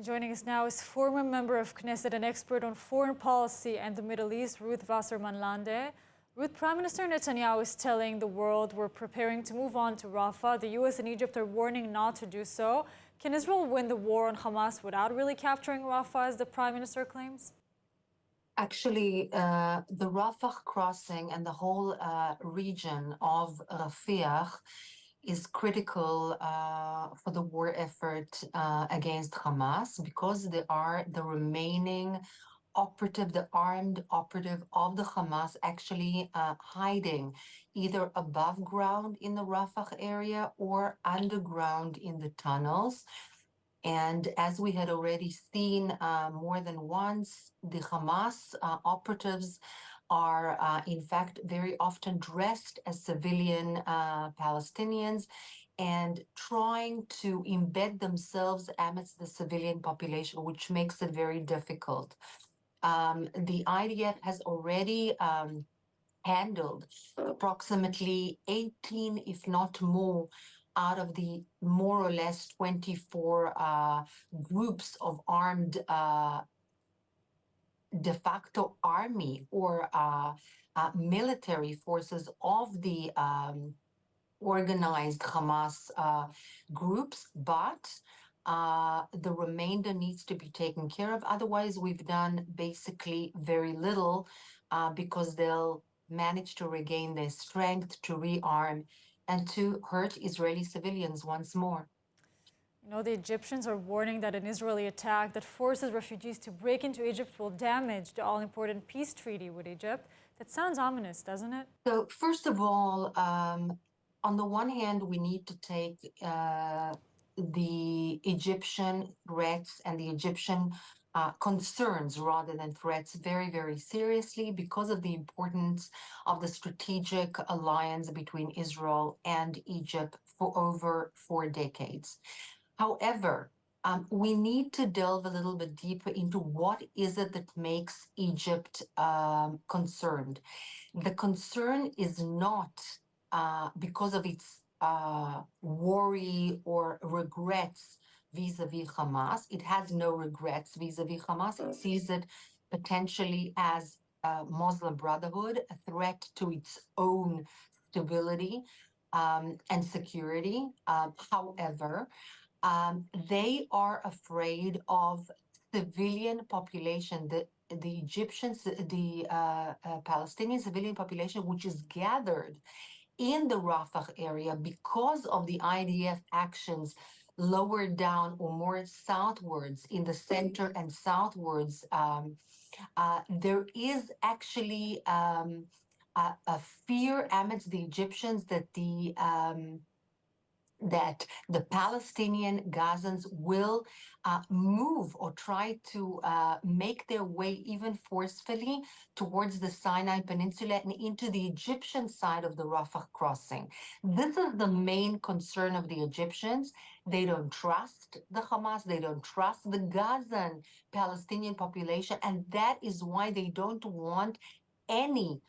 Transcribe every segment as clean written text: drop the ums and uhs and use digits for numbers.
And joining us now is former member of Knesset and expert on foreign policy and the Middle East, Ruth Wasserman Lande. Ruth, Prime Minister Netanyahu is telling the world we're preparing to move on to Rafah. The U.S. and Egypt are warning not to do so. Can Israel win the war on Hamas without really capturing Rafah, as the Prime Minister claims? Actually, the Rafah crossing and the whole region of Rafah is critical for the war effort against Hamas, because they are the remaining operative, the armed operative of the Hamas, actually hiding either above ground in the Rafah area or underground in the tunnels. And as we had already seen more than once, the Hamas operatives are in fact very often dressed as civilian Palestinians and trying to embed themselves amidst the civilian population, which makes it very difficult. The IDF has already handled approximately 18, if not more, out of the more or less 24 groups of armed de facto army or military forces of the organized Hamas groups, but the remainder needs to be taken care of. Otherwise, we've done basically very little because they'll manage to regain their strength, to rearm, and to hurt Israeli civilians once more. You know, the Egyptians are warning that an Israeli attack that forces refugees to break into Egypt will damage the all-important peace treaty with Egypt. That sounds ominous, doesn't it? So, first of all, on the one hand, we need to take the Egyptian threats and the Egyptian concerns rather than threats very, very seriously, because of the importance of the strategic alliance between Israel and Egypt for over 4 decades. However, we need to delve a little bit deeper into what is it that makes Egypt concerned. The concern is not because of its worry or regrets vis-a-vis Hamas. It has no regrets vis-a-vis Hamas. It sees it potentially as a Muslim Brotherhood, a threat to its own stability and security. However, they are afraid of civilian population, the Egyptians, the Palestinian civilian population, which is gathered in the Rafah area because of the IDF actions lower down or more southwards in the center and southwards. There is actually a fear amidst the Egyptians that the Palestinian Gazans will move or try to make their way even forcefully towards the Sinai Peninsula and into the Egyptian side of the Rafah crossing. This is the main concern of the Egyptians. They don't trust the Hamas, they don't trust the Gazan Palestinian population, and that is why they don't want any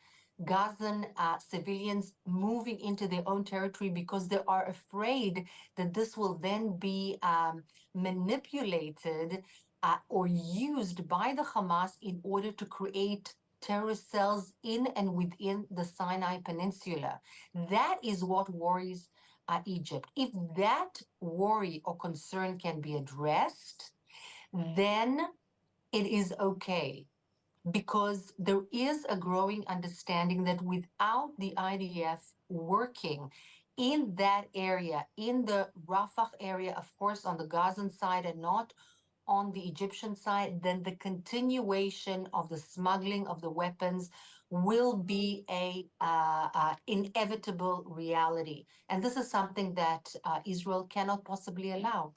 Gazan civilians moving into their own territory, because they are afraid that this will then be manipulated or used by the Hamas in order to create terrorist cells in and within the Sinai Peninsula. That is what worries Egypt. If that worry or concern can be addressed, then it is okay, because there is a growing understanding that without the IDF working in that area, in the Rafah area, of course, on the Gazan side and not on the Egyptian side, then the continuation of the smuggling of the weapons will be a inevitable reality. And this is something that Israel cannot possibly allow.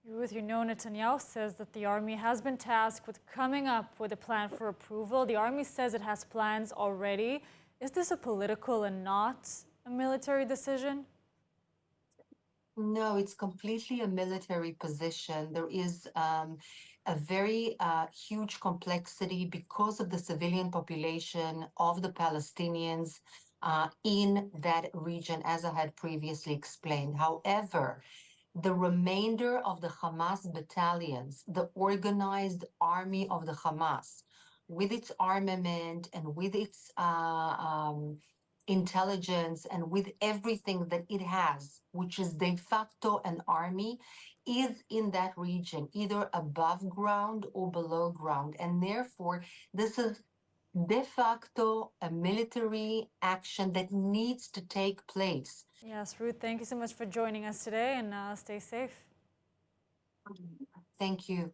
Ruth, you know, Netanyahu says that the army has been tasked with coming up with a plan for approval. The army says it has plans already. Is this a political and not a military decision? No, it's completely a military position. There is a very huge complexity because of the civilian population of the Palestinians in that region, as I had previously explained. However, the remainder of the Hamas battalions, the organized army of the Hamas, with its armament and with its intelligence and with everything that it has, which is de facto an army, is in that region, either above ground or below ground. And therefore, this is de facto a military action that needs to take place. Yes, Ruth, thank you so much for joining us today, and stay safe. Thank you.